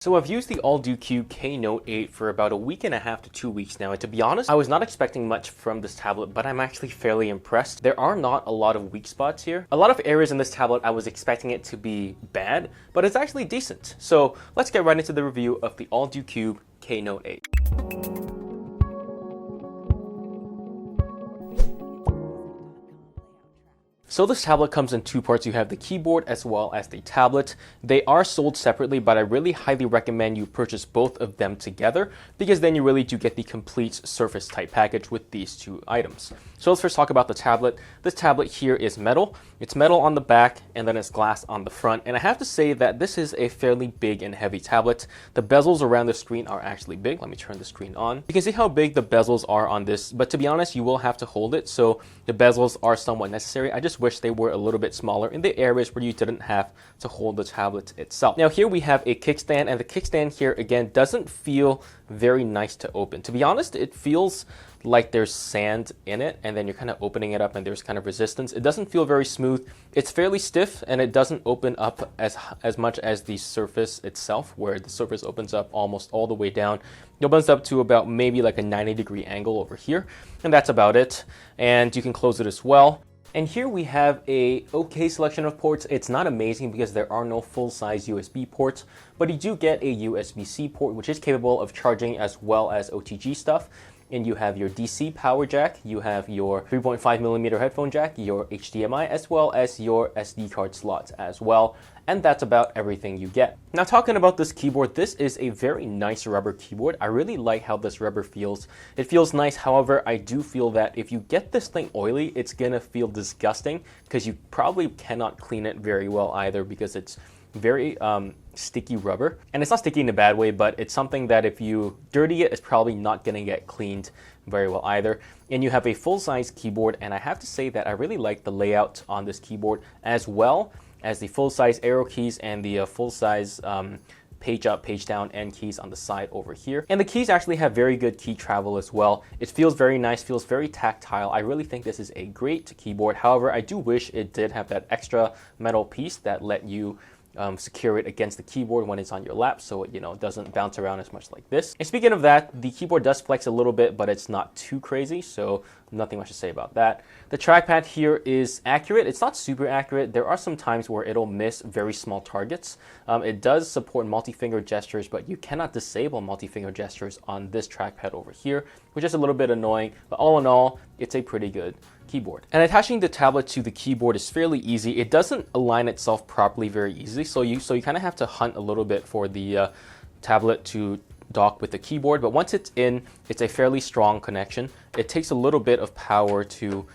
So I've used the Alldocube KNote 8 for about a week and a half to 2 weeks now, and to be honest, I was not expecting much from this tablet, but I'm actually fairly impressed. There are not a lot of weak spots here. A lot of areas in this tablet, I was expecting it to be bad, but it's actually decent. So let's get right into the review of the Alldocube KNote 8. So this tablet comes in two parts. You have the keyboard as well as the tablet. They are sold separately, but I really highly recommend you purchase both of them together because then you really do get the complete Surface type package with these two items. So let's first talk about the tablet. This tablet here is metal. It's metal on the back and then it's glass on the front. And I have to say that this is a fairly big and heavy tablet. The bezels around the screen are actually big. Let me turn the screen on. You can see how big the bezels are on this, but to be honest, you will have to hold it. So the bezels are somewhat necessary. I just wish they were a little bit smaller in the areas where you didn't have to hold the tablet itself. Now here we have a kickstand, and the kickstand here again doesn't feel very nice to open. To be honest, it feels like there's sand in it, and then you're kind of opening it up and there's kind of resistance. It doesn't feel very smooth. It's fairly stiff, and it doesn't open up as much as the Surface itself, where the Surface opens up almost all the way down. It opens up to about maybe like a 90-degree angle over here, and that's about it. And you can close it as well. And here we have a okay selection of ports. It's not amazing because there are no full-size USB ports, but you do get a USB-C port, which is capable of charging as well as OTG stuff. And you have your DC power jack, you have your 3.5mm headphone jack, your HDMI, as well as your SD card slots as well. And that's about everything you get. Now talking about this keyboard, this is a very nice rubber keyboard. I really like how this rubber feels. It feels nice, however, I do feel that if you get this thing oily, it's gonna feel disgusting because you probably cannot clean it very well either because it's very sticky rubber. And it's not sticky in a bad way, but it's something that if you dirty it, it's probably not gonna get cleaned very well either. And you have a full-size keyboard, and I have to say that I really like the layout on this keyboard as well as the full-size arrow keys and the full-size page up, page down, and keys on the side over here. And the keys actually have very good key travel as well. It feels very nice, feels very tactile. I really think this is a great keyboard. However, I do wish it did have that extra metal piece that let you secure it against the keyboard when it's on your lap, so it doesn't bounce around as much like this. And speaking of that, the keyboard does flex a little bit, but it's not too crazy, so nothing much to say about that. The trackpad here is accurate. It's not super accurate. There are some times where it'll miss very small targets. It does support multi-finger gestures, but you cannot disable multi-finger gestures on this trackpad over here, which is a little bit annoying, but all in all, it's a pretty good keyboard. And attaching the tablet to the keyboard is fairly easy. It doesn't align itself properly very easily, so you kind of have to hunt a little bit for the tablet to dock with the keyboard, but once it's in, it's a fairly strong connection. It takes a little bit of power to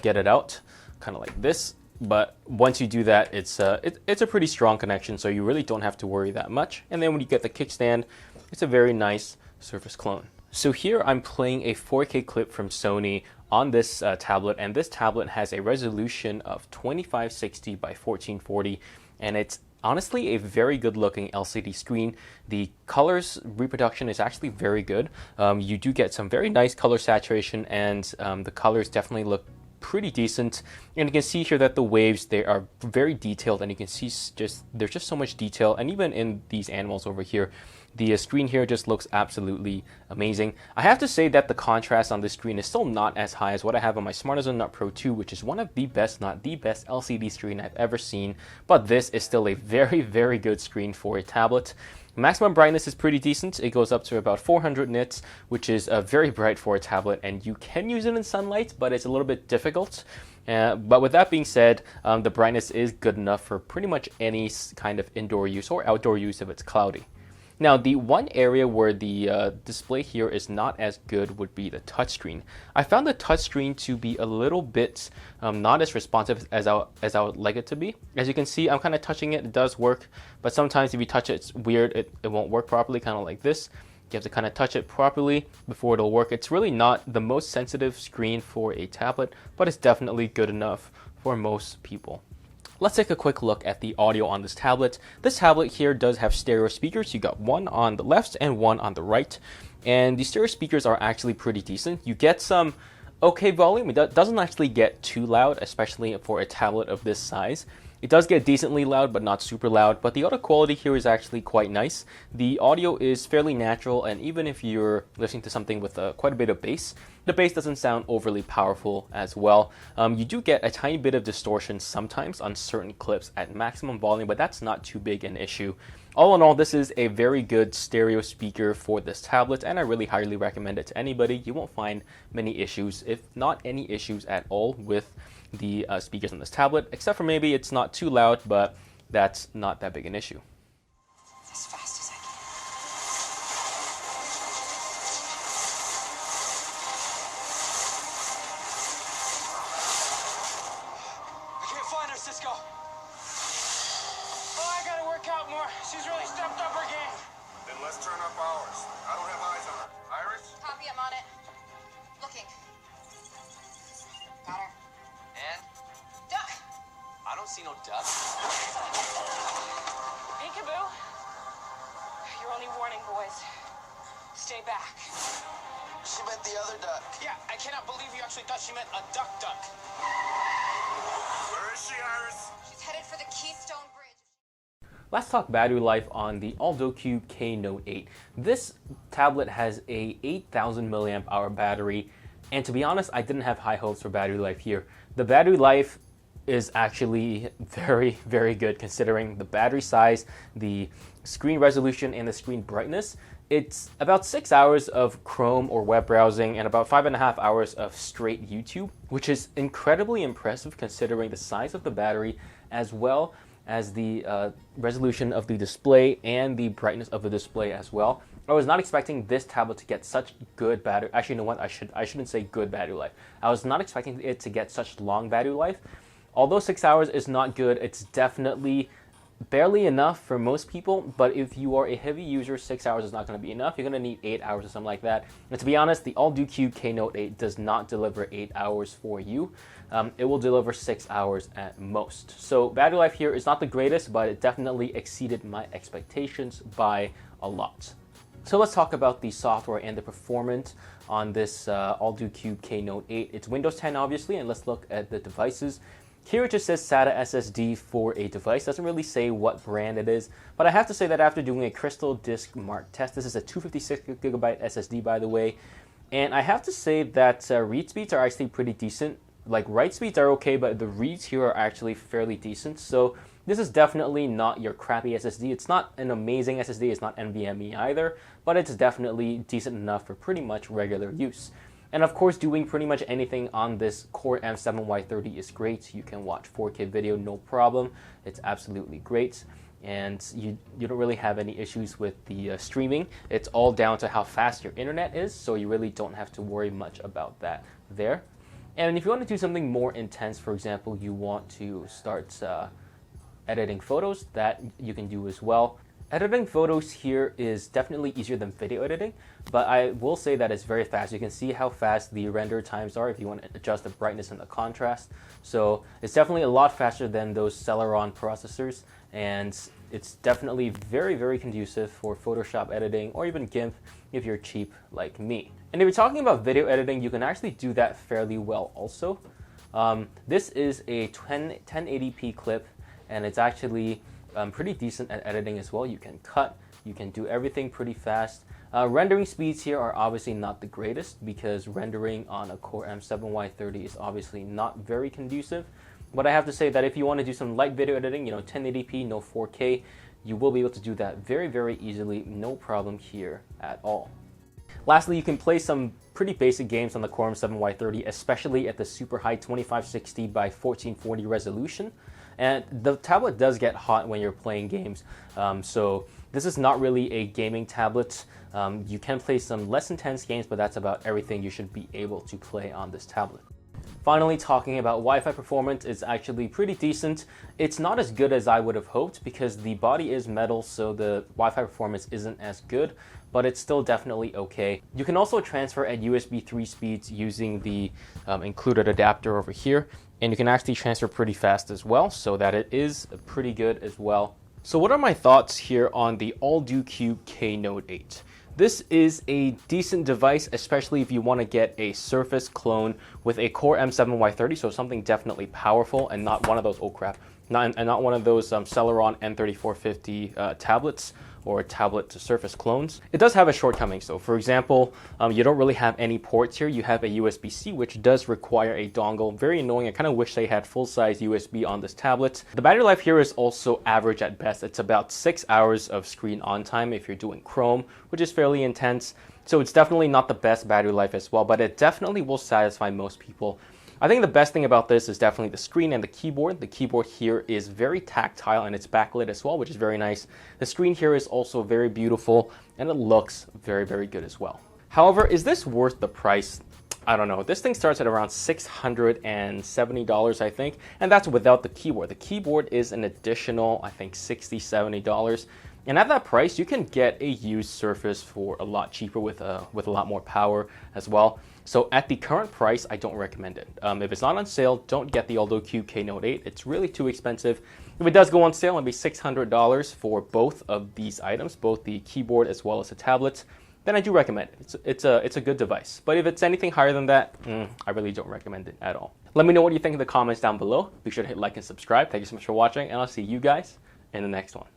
get it out, kind of like this, but once you do that, it's a pretty strong connection, so you really don't have to worry that much. And then when you get the kickstand, it's a very nice Surface clone. So here I'm playing a 4K clip from Sony on this tablet, and this tablet has a resolution of 2560 by 1440, and it's honestly a very good looking LCD screen. The colors reproduction is actually very good. You do get some very nice color saturation, and the colors definitely look pretty decent. And you can see here that the waves, they are very detailed, and you can see there's just so much detail. And even in these animals over here, the screen here just looks absolutely amazing. I have to say that the contrast on this screen is still not as high as what I have on my SmartZone Nut Pro 2, which is one of the best, not the best LCD screen I've ever seen, but this is still a very, very good screen for a tablet. Maximum brightness is pretty decent. It goes up to about 400 nits, which is very bright for a tablet, and you can use it in sunlight, but it's a little bit difficult. But with that being said, the brightness is good enough for pretty much any kind of indoor use or outdoor use if it's cloudy. Now, the one area where the display here is not as good would be the touchscreen. I found the touchscreen to be a little bit not as responsive as I would like it to be. As you can see, I'm kind of touching it. It does work, but sometimes if you touch it, it's weird. It won't work properly, kind of like this. You have to kind of touch it properly before it'll work. It's really not the most sensitive screen for a tablet, but it's definitely good enough for most people. Let's take a quick look at the audio on this tablet. This tablet here does have stereo speakers. You got one on the left and one on the right. And the stereo speakers are actually pretty decent. You get some okay volume. It doesn't actually get too loud, especially for a tablet of this size. It does get decently loud, but not super loud, but the audio quality here is actually quite nice. The audio is fairly natural, and even if you're listening to something with quite a bit of bass, the bass doesn't sound overly powerful as well. You do get a tiny bit of distortion sometimes on certain clips at maximum volume, but that's not too big an issue. All in all, this is a very good stereo speaker for this tablet, and I really highly recommend it to anybody. You won't find many issues, if not any issues at all, with the speakers on this tablet, except for maybe it's not too loud, but that's not that big an issue. As fast as I can. I can't find her, Cisco. Oh, I gotta work out more. She's really stepped up her game. Then let's turn up ours. I don't have eyes on her. Iris? Copy, I'm on it. Looking. Got her. And? Duck! I don't see no duck. Peekaboo. Your only warning, boys. Stay back. She meant the other duck. Yeah, I cannot believe you actually thought she meant a duck. Where is she, Iris? She's headed for the Keystone Bridge. Let's talk battery life on the Alldocube KNote 8. This tablet has a 8,000 milliamp hour battery, and to be honest, I didn't have high hopes for battery life here. The battery life is actually very, very good considering the battery size, the screen resolution, and the screen brightness. It's about 6 hours of Chrome or web browsing and about 5.5 hours of straight YouTube, which is incredibly impressive considering the size of the battery as well as the resolution of the display and the brightness of the display as well. I was not expecting this tablet to get such good battery. Actually, you know what? I shouldn't say good battery life. I was not expecting it to get such long battery life. Although 6 hours is not good, it's definitely barely enough for most people. But if you are a heavy user, 6 hours is not going to be enough. You're going to need 8 hours or something like that. And to be honest, the Alldocube KNote 8 does not deliver 8 hours for you. It will deliver 6 hours at most. So battery life here is not the greatest, but it definitely exceeded my expectations by a lot. So let's talk about the software and the performance on this Alldocube KNote 8. It's Windows 10 obviously, and let's look at the devices. Here it just says SATA SSD for a device. Doesn't really say what brand it is, but I have to say that after doing a Crystal Disk Mark test, this is a 256GB SSD by the way, and I have to say that read speeds are actually pretty decent. Like write speeds are okay, but the reads here are actually fairly decent. So this is definitely not your crappy SSD. It's not an amazing SSD, it's not NVMe either, but it's definitely decent enough for pretty much regular use. And of course, doing pretty much anything on this Core M7Y30 is great. You can watch 4K video, no problem. It's absolutely great. And you don't really have any issues with the streaming. It's all down to how fast your internet is, so you really don't have to worry much about that there. And if you want to do something more intense, for example, you want to start editing photos, that you can do as well. Editing photos here is definitely easier than video editing, but I will say that it's very fast. You can see how fast the render times are if you want to adjust the brightness and the contrast. So it's definitely a lot faster than those Celeron processors, and it's definitely very, very conducive for Photoshop editing or even GIMP if you're cheap like me. And if you're talking about video editing, you can actually do that fairly well also. This is a 1080p clip, and it's actually pretty decent at editing as well. You can cut, you can do everything pretty fast. Rendering speeds here are obviously not the greatest because rendering on a Core M7Y30 is obviously not very conducive. But I have to say that if you want to do some light video editing, 1080p, no 4K, you will be able to do that very, very easily, no problem here at all. Lastly, you can play some pretty basic games on the Core M7Y30, especially at the super high 2560 by 1440 resolution. And the tablet does get hot when you're playing games, so this is not really a gaming tablet. You can play some less intense games, but that's about everything you should be able to play on this tablet. Finally, talking about Wi-Fi performance, it's actually pretty decent. It's not as good as I would have hoped because the body is metal, so the Wi-Fi performance isn't as good, but it's still definitely okay. You can also transfer at USB 3 speeds using the included adapter over here, and you can actually transfer pretty fast as well, so that it is pretty good as well. So what are my thoughts here on the Alldocube KNote 8? This is a decent device, especially if you want to get a Surface clone with a Core M7Y30, so something definitely powerful and not one of those, oh crap, not one of those Celeron N3450 tablets or tablet to Surface clones. It does have a shortcoming though. For example, you don't really have any ports here. You have a USB-C, which does require a dongle. Very annoying. I kind of wish they had full-size USB on this tablet. The battery life here is also average at best. It's about 6 hours of screen on time if you're doing Chrome, which is fairly intense. So it's definitely not the best battery life as well, but it definitely will satisfy most people. I think the best thing about this is definitely the screen and the keyboard. The keyboard here is very tactile and it's backlit as well, which is very nice. The screen here is also very beautiful and it looks very, very good as well. However, is this worth the price? I don't know. This thing starts at around $670, I think, and that's without the keyboard. The keyboard is an additional, I think, $60, $70. And at that price, you can get a used Surface for a lot cheaper with a lot more power as well. So at the current price, I don't recommend it. If it's not on sale, don't get the Alldocube KNote 8. It's really too expensive. If it does go on sale, it'll be $600 for both of these items, both the keyboard as well as the tablet. Then I do recommend it. It's a good device. But if it's anything higher than that, I really don't recommend it at all. Let me know what you think in the comments down below. Be sure to hit like and subscribe. Thank you so much for watching, and I'll see you guys in the next one.